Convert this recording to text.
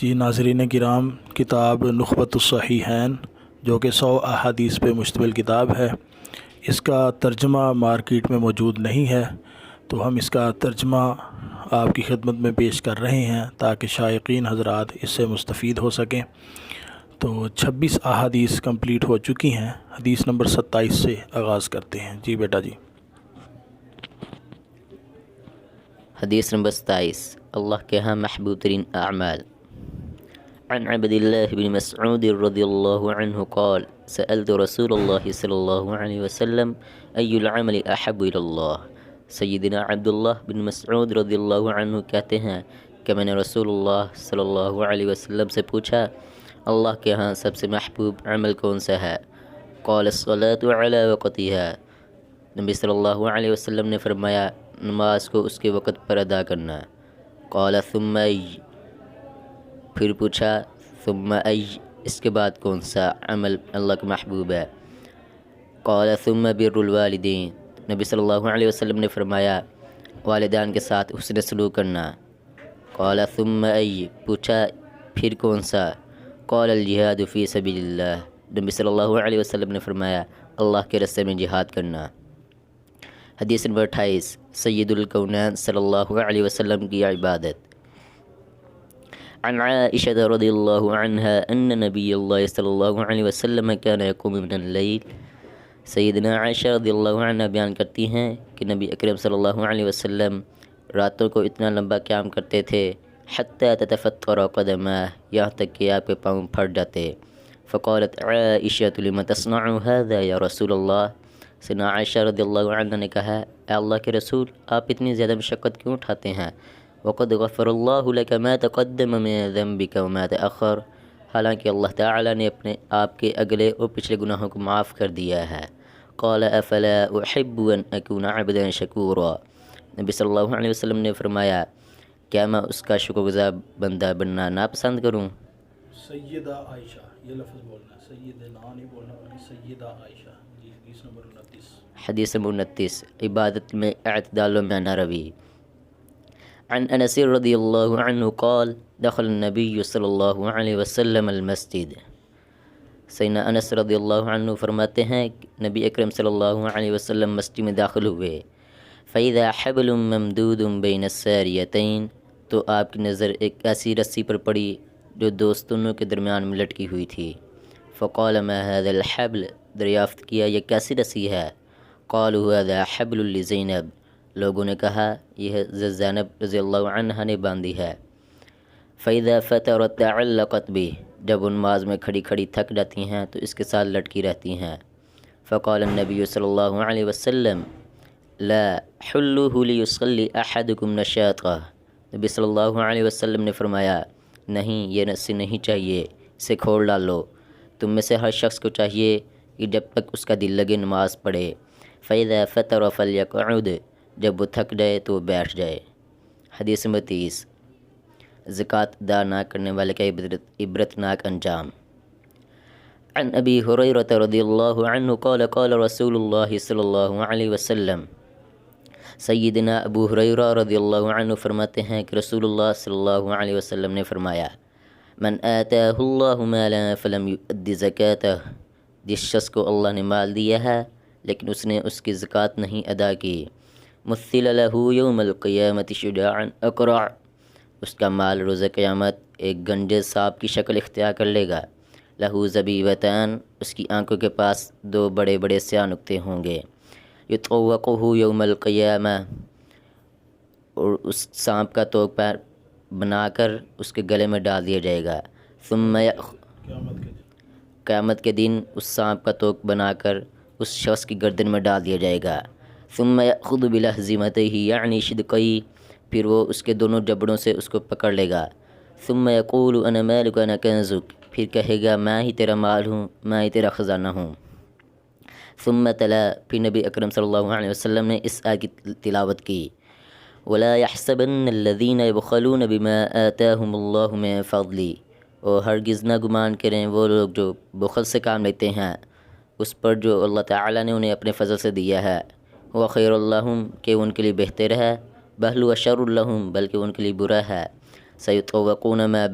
جی ناظرین کرام، کتاب نخبۃ الصحیحین جو کہ 100 احادیث پہ مشتمل کتاب ہے، اس کا ترجمہ مارکیٹ میں موجود نہیں ہے، تو ہم اس کا ترجمہ آپ کی خدمت میں پیش کر رہے ہیں تاکہ شائقین حضرات اس سے مستفید ہو سکیں۔ تو 26 احادیث کمپلیٹ ہو چکی ہیں، حدیث نمبر 27 سے آغاز کرتے ہیں۔ جی بیٹا جی۔ حدیث نمبر 27، اللہ کے ہاں محبوب ترین اعمال۔ عن عبد الله بن مسعود رضي الله عنه قال سألت رسول الله صلى الله عليه وسلم أي العمل أحب إلى الله۔ سیدنا عبداللہ بن مسعود رضی اللہ عنہ کہتے ہیں کہ میں نے رسول اللہ صلی اللہ علیہ وسلم سے پوچھا، اللہ کے ہاں سب سے محبوب عمل کون سا ہے؟ قال الصلاة على وقتها، نبی صلی اللہ علیہ وسلم نے فرمایا نماز کو اس کے وقت پر ادا کرنا۔ قال ثم ای، پھر پوچھا ثم ای، اس کے بعد کون سا عمل اللہ کا محبوب ہے؟ قال ثم بر الوالدین، نبی صلی اللہ علیہ وسلم نے فرمایا والدین کے ساتھ حسن سلوک کرنا۔ قال ثم ای، پوچھا پھر کون سا؟ قال الجہاد فی سبیل اللہ، نبی صلی اللہ علیہ وسلم نے فرمایا اللہ کے راستے میں جہاد کرنا۔ حدیث نمبر 28، سید الکونین صلی اللہ علیہ وسلم کی عبادت۔ عن عائشة رضی اللہ عنہا ان نبی اللہ صلی اللہ علیہ وسلم كان يقوم من اللیل۔ سیدنا عائشہ رضی اللہ عنہ بیان کرتی ہیں کہ نبی اکرم صلی اللہ علیہ وسلم راتوں کو اتنا لمبا قیام کرتے تھے حتی تتفطر قدمہ، یہاں تک کہ آپ کے پاؤں پھٹ جاتے۔ فقالت عائشة لما تصنع هذا یا رسول اللہ، سیدنا عائشہ رضی اللہ عنہ نے کہا اے اللہ کے رسول، آپ اتنی زیادہ مشقت کیوں اٹھاتے ہیں؟ وقد غفر اللہ لک ما تقدم من ذنبک وما تأخر، حالانکہ اللہ تعالی نے اپنے آپ کے اگلے اور پچھلے گناہوں کو معاف کر دیا ہے۔ قال افلا احب ان اکون عبدا شکورا، نبی صلی اللہ علیہ وسلم نے فرمایا کیا میں اس کا شکر گزار بندہ بننا ناپسند کروں؟ سیدہ عائشہ، یہ لفظ بولنا، سیدنا نہیں بولنا بلکہ سیدہ عائشہ۔ جی حدیث نمبر 29۔ حدیث نمبر 29، عبادت میں اعتدال و میانہ روی۔ عن انس رضی اللہ عنہ قال دخل النبی صلی اللہ علیہ وسلم المسجد۔ سیدنا انس رضی اللہ عنہ فرماتے ہیں کہ نبی اکرم صلی اللہ علیہ وسلم مسجد میں داخل ہوئے۔ فَإِذَا حَبْلٌ مَمْدُودٌ بَيْنَ السَّارِيَتَيْن، تو آپ کی نظر ایک ایسی رسی پر پڑی جو دو ستونوں کے درمیان میں لٹکی ہوئی تھی۔ فقال ما هذا الحبل، دریافت کیا یہ کیسی رسی ہے؟ قالوا هذا حبل لزینب، لوگوں نے کہا یہ زینب رضی اللہ عنہا نے باندھی ہے۔ فَإِذَا فَتَرَتْ تَعَلَّقَتْ بِهِ، جب وہ نماز میں کھڑی کھڑی تھک جاتی ہیں تو اس کے ساتھ لٹکی رہتی ہیں۔ فقال النبی صلی اللہ علیہ وسلم لا حلوه ليصلي احدكم نشاطه، نبی صلی اللہ علیہ وسلم نے فرمایا نہیں، یہ رسی نہیں چاہیے، اسے کھول ڈالو، تم میں سے ہر شخص کو چاہیے کہ جب تک اس کا دل لگے نماز پڑھے۔ فَإِذَا فَتَرَ فَلْيَقْعُدْ، جب وہ تھک جائے تو وہ بیٹھ جائے۔ حدیث نمبر 30، زکوٰۃ ادا نہ کرنے والے کا عبرتناک انجام۔ عن ابی ہریرہ رضی اللہ عنہ قال قال رسول اللہ صلی اللہ علیہ وسلم، سیدنا ابو ہریرہ رضی اللہ عنہ فرماتے ہیں کہ رسول اللہ صلی اللہ علیہ وسلم نے فرمایا من آتاہ اللہ مالا فلم یؤد زکاتہ، جس شخص کو اللہ نے مال دیا ہے لیکن اس نے اس کی زکوٰۃ نہیں ادا کی، مثل لہ یوم القیامۃ شجاعا اقرع، اس کا مال روز قیامت ایک گنجے سانپ کی شکل اختیار کر لے گا، لہو زبیبتان، اس کی آنکھوں کے پاس دو بڑے بڑے سیاہ نقطے ہوں گے، یطوقہ یوم القیامہ، اور اس سانپ کا توق پیر بنا کر اس کے گلے میں ڈال دیا جائے گا، ثم قیامت کے دن اس سانپ کا توق بنا کر اس شخص کی گردن میں ڈال دیا جائے گا، ثم یأخذ بلحظمتہ یعنی شدقی، پھر وہ اس کے دونوں جبڑوں سے اس کو پکڑ لے گا، ثم یقول انا مالک انا کنزک، پھر کہے گا میں ہی تیرا مال ہوں، میں ہی تیرا خزانہ ہوں۔ ثم تلا، پھر نبی اکرم صلی اللہ علیہ وسلم نے اس آیت کی تلاوت کی، ولا يحسبن الذين يبخلون بما آتاهم الله من فضله، اور ہرگز نہ گمان کریں وہ لوگ جو بخل سے کام لیتے ہیں اس پر جو اللہ تعالی نے انہیں اپنے فضل سے دیا ہے، وہ خیر اللہم، کہ ان کے لیے بہتر ہے، بل هو شر لہم، بلکہ ان کے لیے برا ہے، سیطوقون ما